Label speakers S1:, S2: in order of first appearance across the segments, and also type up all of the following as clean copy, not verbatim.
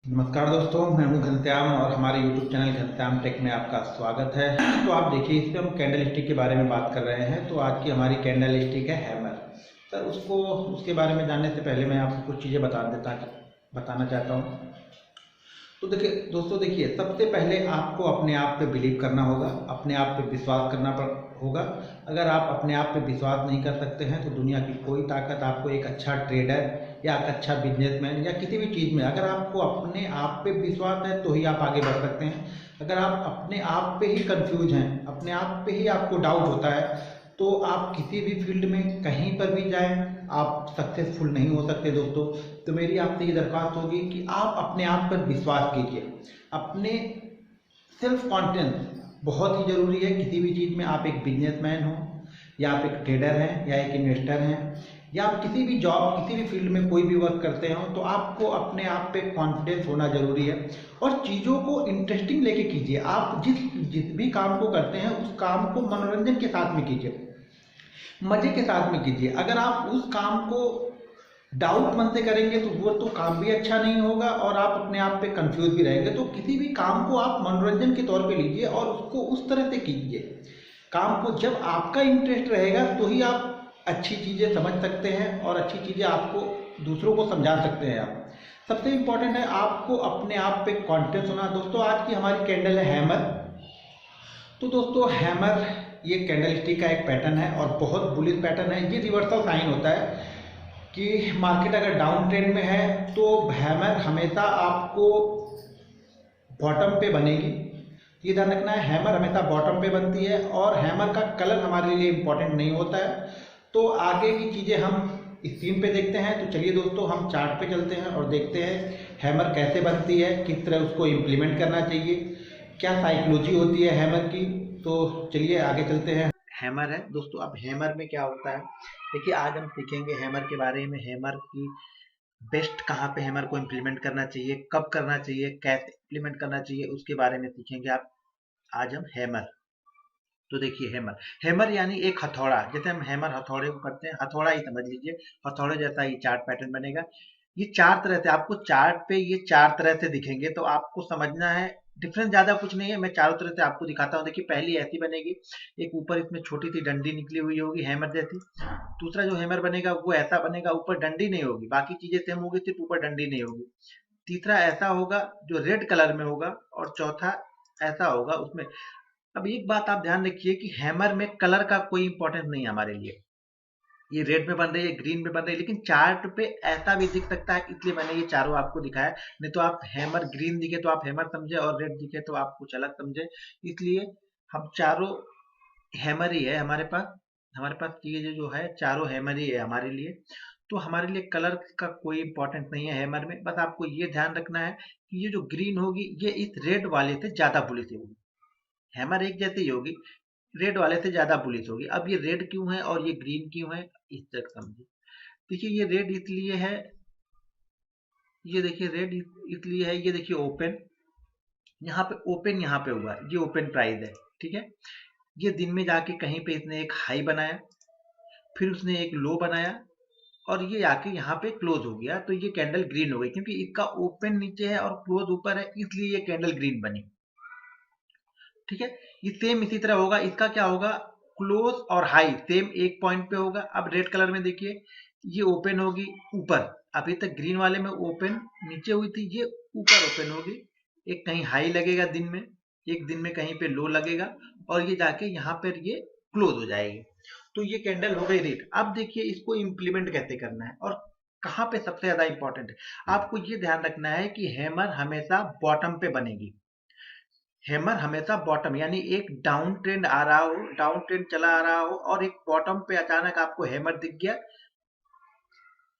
S1: नमस्कार दोस्तों, मैं हूं घनश्याम और हमारे YouTube चैनल घनश्याम टेक में आपका स्वागत है। तो आप देखिए, इस पे हम कैंडल स्टिक के बारे में बात कर रहे हैं। तो आज की हमारी कैंडल स्टिक है हैमर। सर उसके बारे में जानने से पहले मैं आपको कुछ चीज़ें बताना चाहता हूँ। तो देखिए दोस्तों, देखिए सबसे पहले आपको अपने आप पे बिलीव करना होगा, अपने आप पे विश्वास होगा। अगर आप अपने आप पे विश्वास नहीं कर सकते हैं तो दुनिया की कोई ताकत आपको एक अच्छा ट्रेडर या एक अच्छा बिजनेसमैन या किसी भी चीज़ में, अगर आपको अपने आप पे विश्वास है तो ही आप आगे बढ़ सकते हैं। अगर आप अपने आप पे ही कंफ्यूज हैं, अपने आप पे ही आपको डाउट होता है, तो आप किसी भी फील्ड में कहीं पर भी जाएं, आप सक्सेसफुल नहीं हो सकते दोस्तों। तो मेरी आपसे ये दरख्वास्त होगी कि आप अपने आप पर विश्वास कीजिए। अपने सेल्फ कॉन्फिडेंस बहुत ही ज़रूरी है किसी भी चीज़ में। आप एक बिजनेसमैन हो या आप एक ट्रेडर हैं या एक इन्वेस्टर हैं या आप किसी भी जॉब, किसी भी फील्ड में कोई भी वर्क करते हो, तो आपको अपने आप पे कॉन्फिडेंस होना ज़रूरी है। और चीज़ों को इंटरेस्टिंग लेके कीजिए। आप जिस जिस भी काम को करते हैं उस काम को मनोरंजन के साथ में कीजिए, मजे के साथ में कीजिए। अगर आप उस काम को डाउट मन से करेंगे तो वो तो काम भी अच्छा नहीं होगा और आप अपने आप पे कंफ्यूज भी रहेंगे। तो किसी भी काम को आप मनोरंजन के तौर पे लीजिए और उसको उस तरह से कीजिए। काम को जब आपका इंटरेस्ट रहेगा तो ही आप अच्छी चीज़ें समझ सकते हैं और अच्छी चीज़ें आपको दूसरों को समझा सकते हैं। आप सबसे इम्पोर्टेंट है आपको अपने आप पे कॉन्फिडेंस होना। दोस्तों, आज की हमारी कैंडल है हैमर। तो दोस्तों, हैमर ये कैंडल स्टिक का एक पैटर्न है और बहुत बुलिश पैटर्न है। ये रिवर्सल साइन होता है कि मार्केट अगर डाउन ट्रेंड में है तो हैमर हमेशा आपको बॉटम पे बनेगी। ये ध्यान रखना है, हैमर हमेशा बॉटम पे बनती है और हैमर का कलर हमारे लिए इम्पोर्टेंट नहीं होता है। तो आगे की चीज़ें हम स्क्रीन पे देखते हैं। तो चलिए दोस्तों, हम चार्ट पे चलते हैं और देखते हैं हैमर कैसे बनती है, किस तरह उसको इम्प्लीमेंट करना चाहिए, क्या साइकोलॉजी होती है हैमर की। तो चलिए आगे चलते हैं। हैमर है दोस्तों। अब हैमर में क्या होता है, देखिए आज हम सीखेंगे हैमर के बारे में। हैमर की बेस्ट कहाँ पे हैमर को इम्प्लीमेंट करना चाहिए, कब करना चाहिए, कैसे इम्प्लीमेंट करना चाहिए, उसके बारे में सीखेंगे आप आज हम हैमर। तो देखिए हैमर, हैमर यानी एक हथौड़ा। जैसे हम हैमर हथौड़े को करते हैं, हथौड़ा ही समझ लीजिए। हथौड़े जैसा ये चार्ट पैटर्न बनेगा। ये चार तरह से आपको चार्ट पे ये चार तरह से दिखेंगे, तो आपको समझना है। डिफरेंस ज्यादा कुछ नहीं है, मैं चारों तरह से आपको दिखाता हूँ। देखिए पहली ऐसी बनेगी, एक ऊपर इसमें छोटी सी डंडी निकली हुई होगी हैमर जैसी। दूसरा जो हैमर बनेगा वो ऐसा बनेगा, ऊपर डंडी नहीं होगी, बाकी चीजें सेम होगी, सिर्फ ऊपर डंडी नहीं होगी। तीसरा ऐसा होगा जो रेड कलर में होगा और चौथा ऐसा होगा उसमें। अब एक बात आप ध्यान रखिए कि हैमर में कलर का कोई इंपॉर्टेंस नहीं है हमारे लिए। ये रेड में बन रही है, ग्रीन में बन रही है, लेकिन चार्ट पे ऐसा भी दिख सकता है, इसलिए मैंने ये चारों आपको दिखाया। नहीं तो आप हैमर ग्रीन दिखे तो आप हैमर समझे और रेड दिखे तो आप कुछ अलग समझे। इसलिए हम चारों हैमर ही है हमारे पास। हमारे पास ये जो है चारों हैमर ही है हमारे लिए। तो हमारे लिए कलर का कोई इंपॉर्टेंस नहीं है हैमर में। बस आपको ये ध्यान रखना है कि ये जो ग्रीन होगी ये इस रेड वाले से ज्यादा बुलिश होगी। हैमर एक जैसी ही होगी, रेड वाले से ज्यादा बुलिश होगी। अब ये रेड क्यों है और ये ग्रीन क्यों है, इस तक समझिए। देखिए ये रेड इसलिए है, ये देखिए रेड इसलिए है, ये देखिए ओपन, यहाँ पे ओपन, यहाँ पे हुआ, ये ओपन प्राइस है, ठीक है। ये दिन में जाके कहीं पे इसने एक हाई बनाया, फिर उसने एक लो बनाया और ये आके यहाँ पे क्लोज हो गया, तो ये कैंडल ग्रीन हो गई। क्योंकि इसका ओपन नीचे है और क्लोज ऊपर है, इसलिए ये कैंडल ग्रीन बनी, ठीक है। ये सेम इसी तरह होगा, इसका क्या होगा, क्लोज और हाई सेम एक पॉइंट पे होगा। अब रेड कलर में देखिए, ये ओपन होगी ऊपर, अभी तक ग्रीन वाले में ओपन नीचे हुई थी, ये ऊपर ओपन होगी। एक कहीं हाई लगेगा दिन में, एक दिन में कहीं पे लो लगेगा और ये जाके यहाँ पर ये क्लोज हो जाएगी। तो ये कैंडल हो गई रेड। अब देखिए इसको इम्प्लीमेंट कैसे करना है और कहाँ पे सबसे ज्यादा इंपॉर्टेंट है। आपको ये ध्यान रखना है कि हैमर हमेशा बॉटम पे बनेगी। हैमर हमेशा बॉटम, यानी एक डाउन ट्रेंड आ रहा हो, डाउन ट्रेंड चला आ रहा हो और एक बॉटम पे अचानक आपको हैमर दिख गया,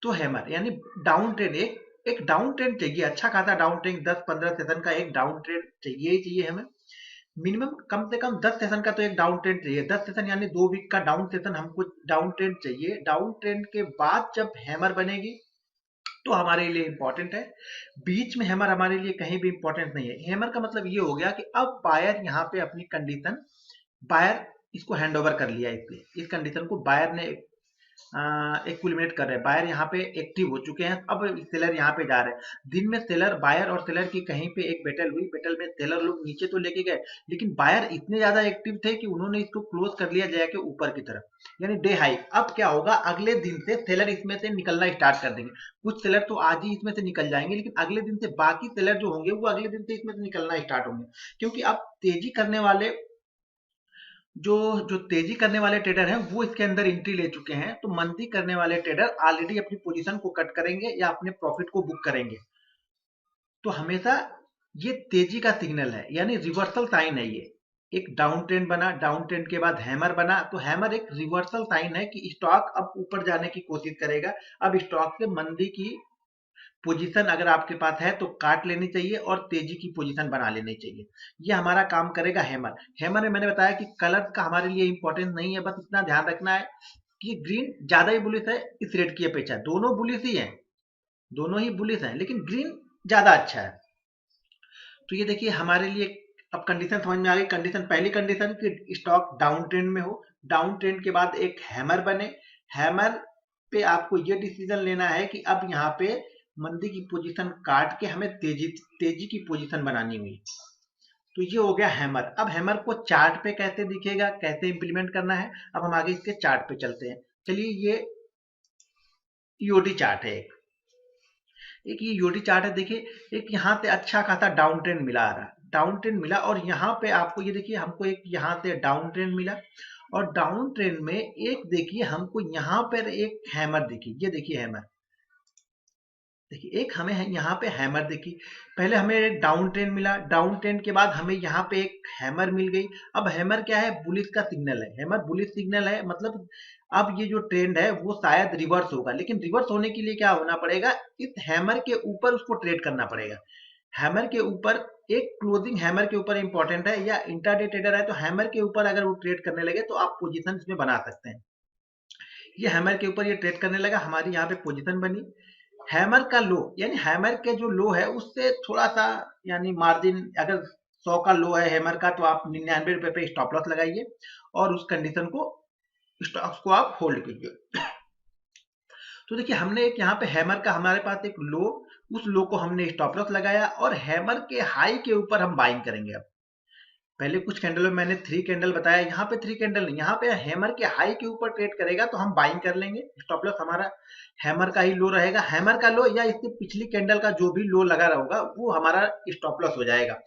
S1: तो हैमर यानी डाउन ट्रेंड, एक एक डाउन ट्रेंड चाहिए, अच्छा खासा डाउन ट्रेंड, 10-15 सेशन का एक डाउन ट्रेंड चाहिए ही चाहिए हमें। मिनिमम कम से कम 10 सेशन का तो एक डाउन ट्रेंड चाहिए। 10 सेशन यानी 2 वीक का डाउन सेशन हमको डाउन ट्रेंड चाहिए। डाउन ट्रेंड के बाद जब हैमर बनेगी तो हमारे लिए इंपॉर्टेंट है। बीच में हैमर हमारे लिए कहीं भी इंपॉर्टेंट नहीं है। हैमर का मतलब ये हो गया कि अब बायर यहाँ पे अपनी कंडीशन, बायर इसको हैंड ओवर कर लिया, इसलिए इस कंडीशन को बायर ने एक्विलिब्रेट कर रहे हैं, बायर यहाँ पे एक्टिव हो चुके हैं, अब सेलर यहाँ पे जा रहे हैं। दिन में सेलर बायर और सेलर की कहीं पे एक बैटल हुई, बैटल में सेलर लोग नीचे तो लेके गए, लेकिन बायर इतने ज्यादा एक्टिव थे कि उन्होंने इसको क्लोज कर लिया जाके ऊपर की तरफ, यानी डे हाई। अब क्या होगा, अगले दिन से सेलर इसमें से निकलना स्टार्ट कर देंगे। कुछ सेलर तो आज ही इसमें से निकल जाएंगे, लेकिन अगले दिन से बाकी सेलर जो होंगे वो अगले दिन से इसमें से निकलना स्टार्ट होंगे, क्योंकि अब तेजी करने वाले जो जो तेजी करने वाले ट्रेडर हैं वो इसके अंदर एंट्री ले चुके हैं। तो मंदी करने वाले ट्रेडर ऑलरेडी अपनी पोजीशन को कट करेंगे या अपने प्रॉफिट को बुक करेंगे। तो हमेशा ये तेजी का सिग्नल है, यानी रिवर्सल साइन है। ये एक डाउन ट्रेंड बना, डाउन ट्रेंड के बाद हैमर बना, तो हैमर एक रिवर्सल साइन है कि स्टॉक अब ऊपर जाने की कोशिश करेगा। अब स्टॉक से मंदी की पोजीशन अगर आपके पास है तो काट लेनी चाहिए और तेजी की पोजीशन बना लेनी चाहिए। ये हमारा काम करेगा हैमर। हैमर में मैंने बताया कि कलर का हमारे लिए इंपॉर्टेंट नहीं है, बस इतना ध्यान रखना है कि ग्रीन ज्यादा ही बुलिश है इस रेट की अपेक्षा। दोनों बुलिश ही हैं, दोनों ही बुलिश हैं, लेकिन ग्रीन ज्यादा अच्छा है। तो ये देखिए हमारे लिए अब कंडीशन समझ में आ गई। कंडीशन, पहली कंडीशन कि स्टॉक डाउन ट्रेंड में हो, डाउन ट्रेंड के बाद एक हैमर बने। हैमर पे आपको ये डिसीजन लेना है कि अब यहाँ पे मंदी की पोजीशन काट के हमें तेजी तेजी की पोजीशन बनानी हुई। तो ये हो गया हैमर। अब हैमर को चार्ट पे कैसे दिखेगा, कैसे इंप्लीमेंट करना है, अब हम आगे इसके चार्ट पे चलते हैं। चलिए, ये ईओडी चार्ट है। एक ये ईओडी चार्ट है, देखिए एक यहाँ से अच्छा खासा डाउन ट्रेंड मिला आ रहा, डाउन ट्रेंड मिला, और यहाँ पे आपको ये देखिए हमको एक यहाँ से डाउन ट्रेंड मिला, और डाउन ट्रेंड में एक देखिए हमको यहाँ पर एक हैमर दिखी। ये देखिए हैमर, देखिए एक हमें यहाँ पे हैमर देखी। पहले हमें एक डाउन ट्रेंड मिला, डाउन ट्रेंड के बाद हमें यहाँ पे एक हैमर मिल गई। अब हैमर क्या है, बुलिश का सिग्नल है। हैमर बुलिश सिग्नल है, मतलब अब ये जो ट्रेंड है वो शायद रिवर्स होगा, लेकिन रिवर्स होने के लिए क्या होना पड़ेगा, इस हैमर के ऊपर उसको ट्रेड करना पड़ेगा। हैमर के ऊपर एक क्लोजिंग हैमर के ऊपर इंपॉर्टेंट है, या इंट्राडे ट्रेडर है तो हैमर के ऊपर अगर वो ट्रेड करने लगे तो आप पोजीशन इसमें बना सकते हैं। ये हैमर के ऊपर ये ट्रेड करने लगा, हमारी यहाँ पे पोजीशन बनी। हैमर का लो, यानी हैमर के जो लो है उससे थोड़ा सा, यानी मार्जिन अगर 100 का लो है हैमर का, तो आप 99 रुपए पे स्टॉप लॉस लगाइए और उस कंडीशन को, स्टॉक्स को आप होल्ड कीजिए। तो देखिए हमने एक यहाँ पे हैमर का, हमारे पास एक लो, उस लो को हमने स्टॉप लॉस लगाया, और हैमर के हाई के ऊपर हम बाइंग करेंगे। अब पहले कुछ कैंडल में मैंने 3 कैंडल बताया, यहाँ पे 3 कैंडल नहीं, यहाँ पे हैमर के हाई के ऊपर ट्रेड करेगा तो हम बाइंग कर लेंगे। स्टॉप लॉस हमारा हैमर का ही लो रहेगा, हैमर का लो या इससे पिछली कैंडल का जो भी लो लगा होगा वो हमारा स्टॉप लॉस हो जाएगा।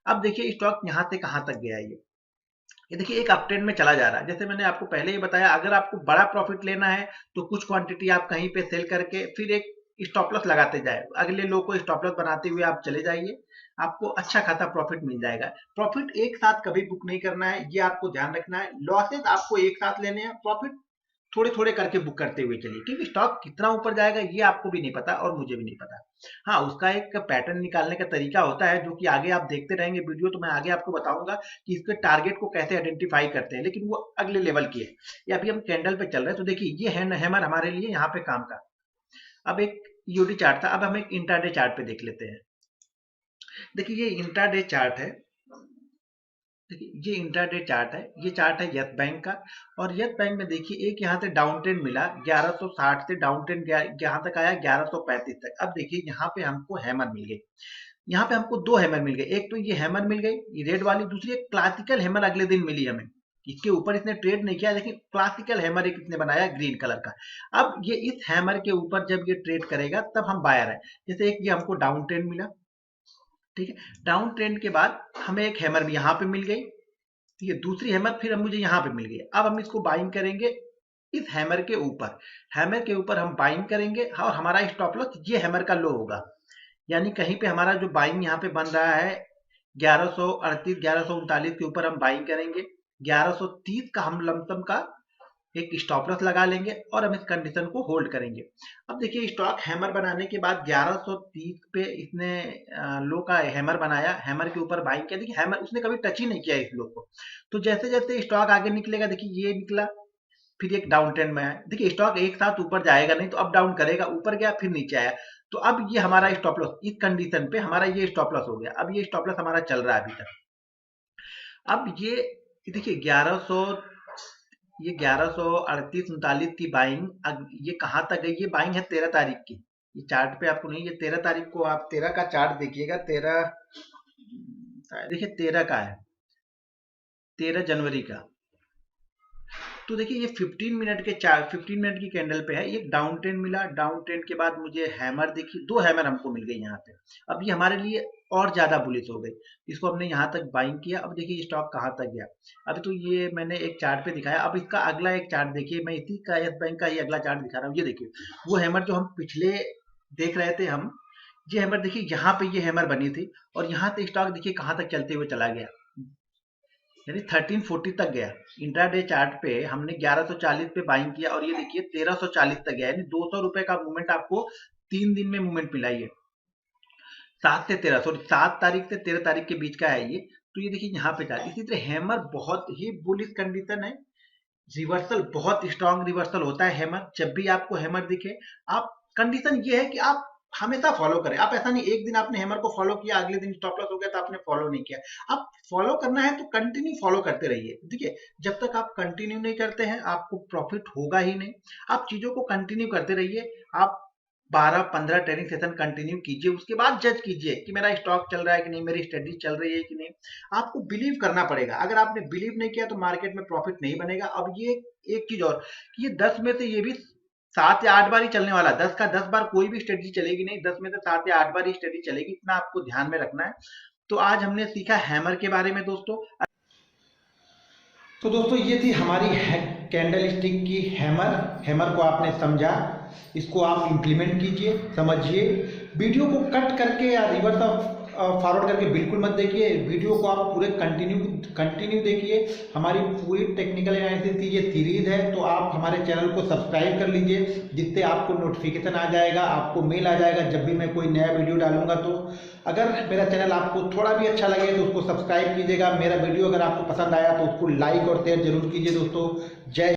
S1: अब देखिए स्टॉक यहाँ से कहाँ तक गया है। ये देखिए एक अप ट्रेंड में चला जा रहा है। जैसे मैंने आपको पहले ही बताया, अगर आपको बड़ा प्रॉफिट लेना है तो कुछ क्वांटिटी आप कहीं पे सेल करके फिर एक स्टॉप लॉस लगाते जाए, अगले लो को स्टॉप लॉस बनाते हुए आप चले जाइए, आपको अच्छा खासा प्रॉफिट मिल जाएगा। प्रॉफिट एक साथ कभी बुक नहीं करना है, ये आपको ध्यान रखना है। लॉसेस आपको एक साथ लेने हैं, प्रॉफिट थोड़े थोड़े करके बुक करते हुए चलिए, क्योंकि स्टॉक कितना ऊपर जाएगा ये आपको भी नहीं पता और मुझे भी नहीं पता। हाँ, उसका एक पैटर्न निकालने का तरीका होता है, जो कि आगे आप देखते रहेंगे वीडियो, तो मैं आगे आपको बताऊंगा कि इसके टारगेट को कैसे आइडेंटिफाई करते हैं, लेकिन वो अगले लेवल की है। ये अभी हम कैंडल पे चल रहे हैं, तो देखिए ये है हैमर हमारे लिए यहाँ पे काम का। अब एक ईओडी चार्ट था, अब हम एक इंट्राडे चार्ट पे देख लेते हैं। देखिए ये इंट्राडे चार्ट है, देखिए ये इंट्राडे चार्ट है, ये चार्ट है यस बैंक का। और यस बैंक में देखिए एक यहाँ से डाउन ट्रेंड मिला 1160 से, डाउन ट्रेंड यहाँ तक आया 1135 तक। अब देखिए यहाँ पे हमको हैमर मिल गई, यहाँ पे हमको 2 हैमर मिल गए। एक तो ये हैमर मिल गई, ये रेड वाली, दूसरी एक क्लासिकल हैमर अगले दिन मिली हमें। इसके ऊपर इसने ट्रेड नहीं किया, लेकिन क्लासिकल हैमर एक इसने बनाया ग्रीन कलर का। अब ये इस हैमर के ऊपर जब ये ट्रेड करेगा तब हम बायर है। जैसे एक ये हमको डाउन ट्रेंड मिला, ठीक है, डाउन ट्रेंड के बाद हमें एक हैमर भी यहाँ पे मिल गई, ये दूसरी हैमर फिर मुझे यहाँ पे मिल गई। अब हम इसको बाइंग करेंगे इस हैमर के ऊपर, हैमर के ऊपर हम बाइंग करेंगे, और हमारा स्टॉप लॉस ये हैमर का लो होगा। यानी कहीं पे हमारा जो बाइंग यहाँ पे बन रहा है 1138 1139 के ऊपर हम बाइंग करेंगे, 1130 का हम लमसम का एक स्टॉप लॉस लगा लेंगे और हम इस कंडीशन को होल्ड करेंगे। अब देखिए स्टॉक हैमर बनाने के बाद 1130 पे इसने लो का हैमर बनाया, हैमर के ऊपर बाइंग किया। देखिए हैमर उसने कभी टच ही नहीं किया इस लो को। तो जैसे जैसे स्टॉक आगे निकलेगा, देखिए ये निकला, फिर एक डाउन ट्रेंड में है। देखिए स्टॉक एक साथ ऊपर जाएगा नहीं, तो अप डाउन करेगा, ऊपर गया फिर नीचे आया। तो अब ये हमारा स्टॉप लॉस, इस कंडीशन पे हमारा ये स्टॉप लॉस हो गया। अब ये स्टॉप लॉस हमारा चल रहा है अभी तक। अब ये देखिए ये 1138-39 की बाइंग, अब ये कहाँ तक गई? ये बाइंग है 13 तारीख की। ये चार्ट पे आपको नहीं, ये 13 तारीख को, आप 13 का चार्ट देखिएगा। 13 देखिए 13 का है, 13 जनवरी का। तो देखिए ये 15 मिनट की कैंडल पे है। ये डाउन ट्रेंड मिला, डाउन ट्रेंड के बाद मुझे हैमर दिखी, 2 हैमर हमको मिल गई यहाँ पे। अब ये हमारे लिए और ज्यादा बुलिश हो गई, इसको हमने यहाँ तक बाइंग किया। अब देखिए स्टॉक कहाँ तक गया। अभी तो ये मैंने एक चार्ट पे दिखाया, अब इसका अगला एक चार्ट देखिए। मैं इसी का यस बैंक का ही अगला चार्ट दिखा रहा हूँ। ये देखिए वो हैमर जो हम पिछले देख रहे थे हम, ये हैमर देखिए यहाँ पे ये हैमर बनी थी, और यहाँ से स्टॉक देखिए कहाँ तक चलते हुए चला गया, यानी 1340 तक गया। इंट्राडे चार्ट पे हमने 1140 पे बाइंग किया, और ये देखिए 1340 तक गया, यानी 200 रुपए का मूवमेंट आपको 3 दिन में मूवमेंट मिला। ये 7 तारीख से 13 तारीख के बीच का है ये। तो ये देखिए यहाँ पे था। इसी तरह हैमर बहुत ही बुलिश कंडीशन है, रिवर्सल बहुत स्ट्रांग रिवर्सल होता है हैमर। जब भी आपको हैमर दिखे, आप कंडीशन ये है कि आप हमेशा फॉलो करें। आप ऐसा नहीं एक दिन आपने हैमर को फॉलो किया, अगले दिन स्टॉप लॉस हो गया तो आपने फॉलो नहीं किया। आप फॉलो करना है तो कंटिन्यू फॉलो करते रहिए। देखिए जब तक आप कंटिन्यू नहीं करते हैं आपको प्रॉफिट होगा ही नहीं। आप चीजों को कंटिन्यू करते रहिए। आप 12-15 ट्रेनिंग सेशन कंटिन्यू कीजिए, उसके बाद जज कीजिए कि मेरा स्टॉक चल रहा है कि नहीं, मेरी स्टडी चल रही है कि नहीं। आपको बिलीव करना पड़ेगा। अगर आपने बिलीव नहीं किया तो मार्केट में प्रॉफिट नहीं बनेगा। अब ये एक चीज और कि ये 10 में से ये भी 7 या 8 बार ही चलने वाला, 10 का 10 बार कोई भी स्ट्रेटजी चलेगी नहीं, 10 में से 7 या 8 बार ही स्ट्रेटजी चलेगी। इतना आपको ध्यान में रखना है। तो आज हमने सीखा हैमर के बारे में दोस्तों। तो दोस्तों ये थी हमारी कैंडल स्टिक की हैमर। हैमर को आपने समझा, इसको आप इम्प्लीमेंट कीजिए, समझिए। वीडियो को कट करके या रिवर्स फॉरवर्ड करके बिल्कुल मत देखिए। वीडियो को आप पूरे कंटिन्यू देखिए। हमारी पूरी टेक्निकल एनालिसिस की ये सीरीज है, तो आप हमारे चैनल को सब्सक्राइब कर लीजिए, जिससे आपको नोटिफिकेशन आ जाएगा, आपको मेल आ जाएगा जब भी मैं कोई नया वीडियो डालूंगा। तो अगर मेरा चैनल आपको थोड़ा भी अच्छा लगे तो उसको सब्सक्राइब कीजिएगा। मेरा वीडियो अगर आपको पसंद आया तो उसको लाइक और शेयर जरूर कीजिए दोस्तों। जय